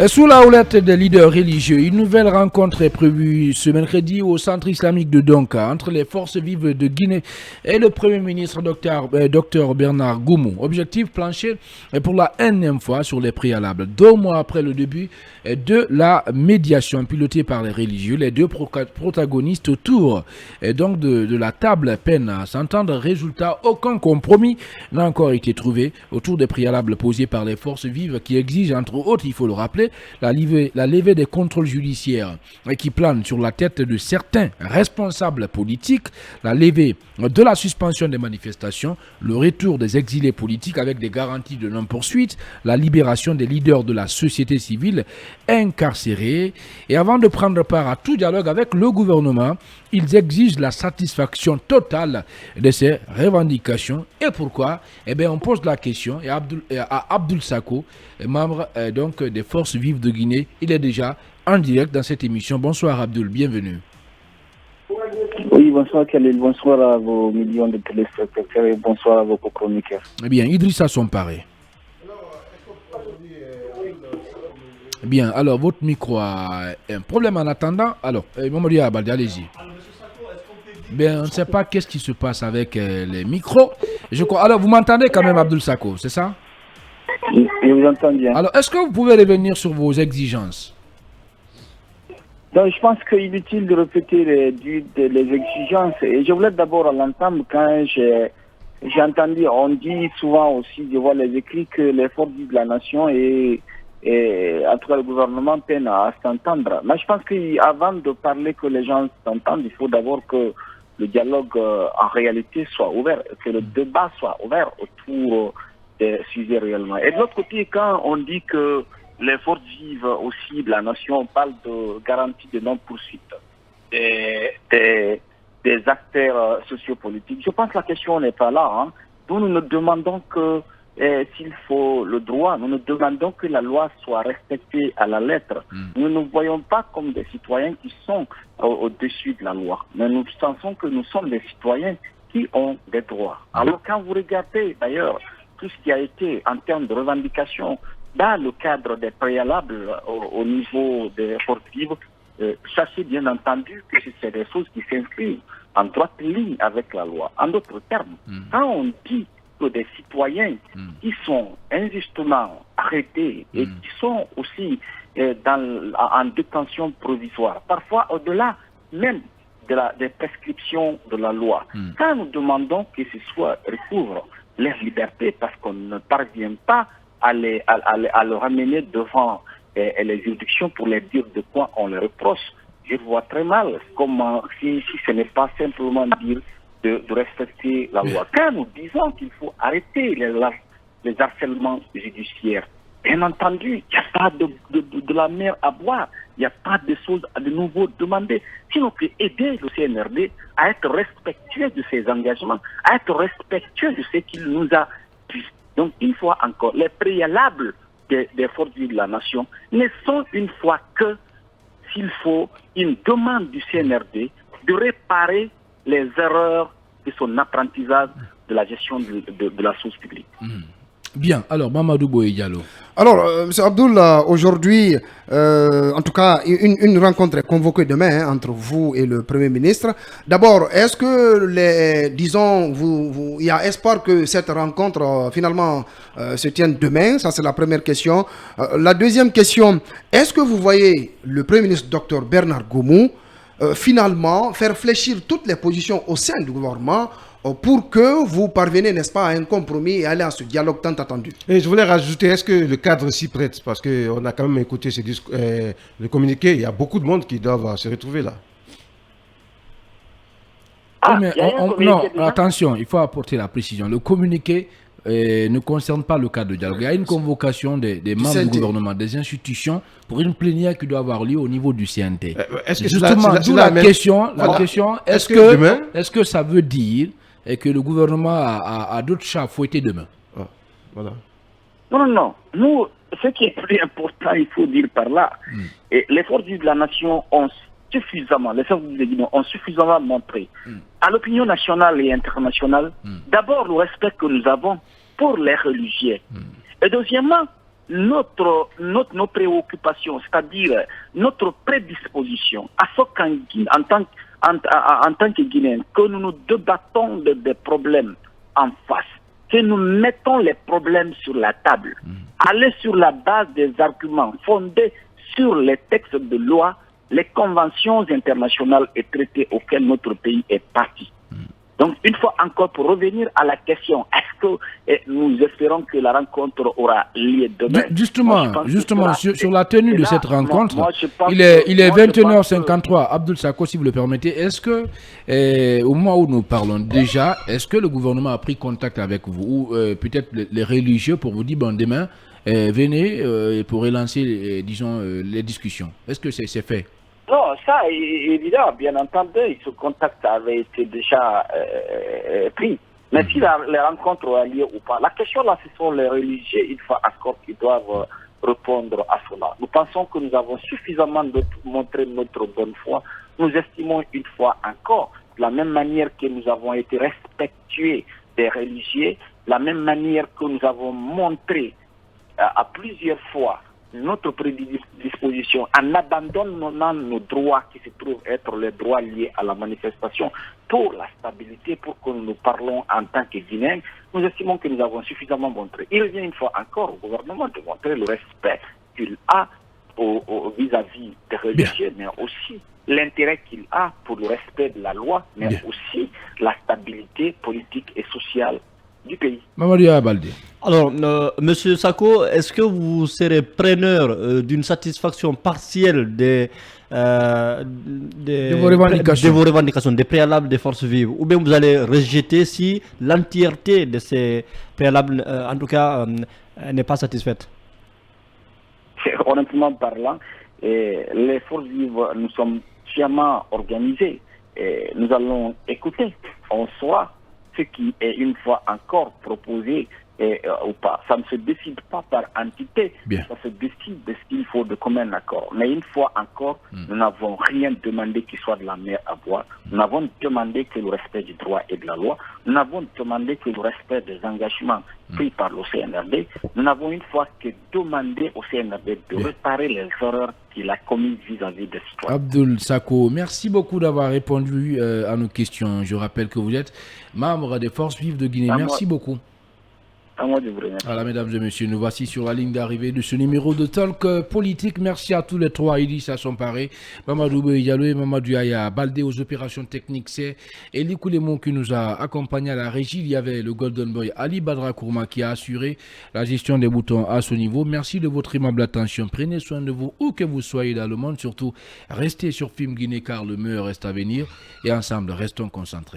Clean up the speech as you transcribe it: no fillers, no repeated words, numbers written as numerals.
Sous la houlette des leaders religieux, une nouvelle rencontre est prévue ce mercredi au centre islamique de Donka entre les forces vives de Guinée et le Premier ministre Dr Bernard Goumou. Objectif plancher pour la énième fois sur les préalables. 2 mois après le début de la médiation pilotée par les religieux, les deux protagonistes autour donc de la table peinent à s'entendre. Résultat, aucun compromis n'a encore été trouvé autour des préalables posés par les forces vives qui exigent entre autres, il faut le rappeler, la levée des contrôles judiciaires qui planent sur la tête de certains responsables politiques, la levée de la suspension des manifestations, le retour des exilés politiques avec des garanties de non-poursuite, la libération des leaders de la société civile incarcérés. Et avant de prendre part à tout dialogue avec le gouvernement, ils exigent la satisfaction totale de ces revendications. Et pourquoi? Eh bien, on pose la question à Abdoul Sako, membre donc des Forces vives de Guinée. Il est déjà en direct dans cette émission. Bonsoir Abdoul, bienvenue. Oui, bonsoir Khalil, bonsoir à vos millions de téléspectateurs et bonsoir à vos chroniqueurs. Eh bien, Idrissa Somparé. Bien, alors votre micro a un problème en attendant. Alors, Mamadou Abadi, allez-y. Bien, on ne sait pas qu'est-ce qui se passe avec les micros. Alors, vous m'entendez quand même, Abdoul Sako, c'est ça? Je vous entends bien. Alors, est-ce que vous pouvez revenir sur vos exigences? Donc, je pense qu'il est inutile de répéter les exigences. Et je voulais d'abord à l'entendre quand j'ai entendu, on dit souvent aussi, je vois les écrits, que les forces de la nation et en tout cas le gouvernement peine à s'entendre. Mais je pense qu'avant de parler que les gens s'entendent, il faut d'abord que le dialogue en réalité soit ouvert, que le débat soit ouvert autour des sujets réellement. Et de l'autre côté, quand on dit que les forces vives aussi de la nation, on parle de garantie de non-poursuite des acteurs sociopolitiques, je pense que la question n'est pas là. Hein. Nous ne demandons que s'il faut le droit, nous ne demandons que la loi soit respectée à la lettre. Nous ne nous voyons pas comme des citoyens qui sont au-dessus de la loi. Mais nous pensons que nous sommes des citoyens qui ont des droits. Alors quand vous regardez d'ailleurs tout ce qui a été en termes de revendications dans le cadre des préalables au niveau des forces vives, sachez bien entendu que c'est des choses qui s'inscrivent en droite ligne avec la loi. En d'autres termes, quand on dit que des citoyens qui sont injustement arrêtés et qui sont aussi en détention provisoire, parfois au-delà même des prescriptions de la loi. Quand nous demandons que ce soit recouvre leur liberté parce qu'on ne parvient pas à le ramener devant les juridictions pour leur dire de quoi on les reproche, je vois très mal comment, si ce n'est pas simplement dire de respecter la loi. Quand nous disons qu'il faut arrêter les harcèlements judiciaires, bien entendu, il n'y a pas de la mer à boire, il n'y a pas de choses à de nouveau demander. Sinon, que aider le CNRD à être respectueux de ses engagements, à être respectueux de ce qu'il nous a dit. Donc, une fois encore, les préalables des forces de la nation ne sont une fois que, s'il faut, une demande du CNRD de réparer les erreurs de son apprentissage de la gestion de la chose publique. Bien, alors Mamadou Boye Diallo. Alors, M. Abdoul, aujourd'hui, en tout cas, une rencontre est convoquée demain entre vous et le Premier ministre. D'abord, est-ce que, il y a espoir que cette rencontre, finalement, se tienne demain? Ça, c'est la première question. La deuxième question, est-ce que vous voyez le Premier ministre Dr Bernard Goumou finalement faire fléchir toutes les positions au sein du gouvernement pour que vous parveniez, n'est-ce pas, à un compromis et aller à ce dialogue tant attendu? Et je voulais rajouter, est-ce que le cadre s'y prête? Parce qu'on a quand même écouté le communiqué, il y a beaucoup de monde qui doivent se retrouver là. Attention, il faut apporter la précision. Le communiqué ne concerne pas le cadre de dialogue. Il y a une convocation des membres du gouvernement, des institutions, pour une plénière qui doit avoir lieu au niveau du CNT. Justement, d'où la question, est-ce que ça veut dire que le gouvernement a d'autres chats à fouetter demain? Voilà. Non. Nous, ce qui est plus important, il faut dire par là, et les forces de la nation ont suffisamment montré à l'opinion nationale et internationale, d'abord le respect que nous avons pour les religieux. Et deuxièmement, nos préoccupations, c'est-à-dire notre prédisposition à ce en tant que Guinéens, que nous nous débattons des problèmes en face, que nous mettons les problèmes sur la table, aller sur la base des arguments fondés sur les textes de loi, les conventions internationales et traités auxquels notre pays est parti. Donc, une fois encore, pour revenir à la question, est-ce que nous espérons que la rencontre aura lieu demain? Justement, sur la tenue de cette rencontre, il est 21h53. Abdoul Sako, si vous le permettez, est-ce que, au moment où nous parlons déjà, est-ce que le gouvernement a pris contact avec vous, ou peut-être les religieux, pour vous dire, bon, demain, venez pour relancer, disons, les discussions? Est-ce que c'est fait? Non, ça est évident, bien entendu, ce contact avait été déjà pris. Mais si la rencontre a lieu ou pas, la question là, ce sont les religieux, une fois encore, qui doivent répondre à cela. Nous pensons que nous avons suffisamment montré notre bonne foi. Nous estimons une fois encore, de la même manière que nous avons été respectueux des religieux, de la même manière que nous avons montré à plusieurs fois notre prédisposition en abandonnant nos droits qui se trouvent être les droits liés à la manifestation pour la stabilité, pour que nous parlons en tant que Guinéens, nous estimons que nous avons suffisamment montré. Il revient une fois encore au gouvernement de montrer le respect qu'il a vis-à-vis des religieux, mais aussi l'intérêt qu'il a pour le respect de la loi, mais aussi la stabilité politique et sociale du pays. Mamadou Baldé. Alors, Monsieur Sako, est-ce que vous serez preneur d'une satisfaction partielle de vos revendications, des préalables des forces vives, ou bien vous allez rejeter si l'entièreté de ces préalables, en tout cas, n'est pas satisfaite? Honnêtement parlant, les forces vives, nous sommes sciemment organisés. Et nous allons écouter en soi ce qui est une fois encore proposé ou pas. Ça ne se décide pas par entité, ça se décide de ce qu'il faut de commun accord. Mais une fois encore, nous n'avons rien demandé qui soit de la mer à boire. Nous avons demandé que le respect du droit et de la loi. Nous avons demandé que le respect des engagements pris par le CNRD. Nous n'avons une fois que demandé au CNRD de réparer les erreurs qu'il a commises vis-à-vis des citoyens. Abdoul Sako, merci beaucoup d'avoir répondu à nos questions. Je rappelle que vous êtes membre des Forces vives de Guinée. Merci beaucoup. Voilà, mesdames et messieurs, nous voici sur la ligne d'arrivée de ce numéro de Talk Politique. Merci à tous les trois. Idrissa Somparé, Mamadou Diallo et Mamadou Aya Baldé aux opérations techniques. C'est Eli Koulemon qui nous a accompagnés à la régie. Il y avait le Golden Boy Ali Badra Kourma qui a assuré la gestion des boutons à ce niveau. Merci de votre aimable attention. Prenez soin de vous où que vous soyez dans le monde. Surtout, restez sur Film Guinée car le meilleur reste à venir. Et ensemble, restons concentrés.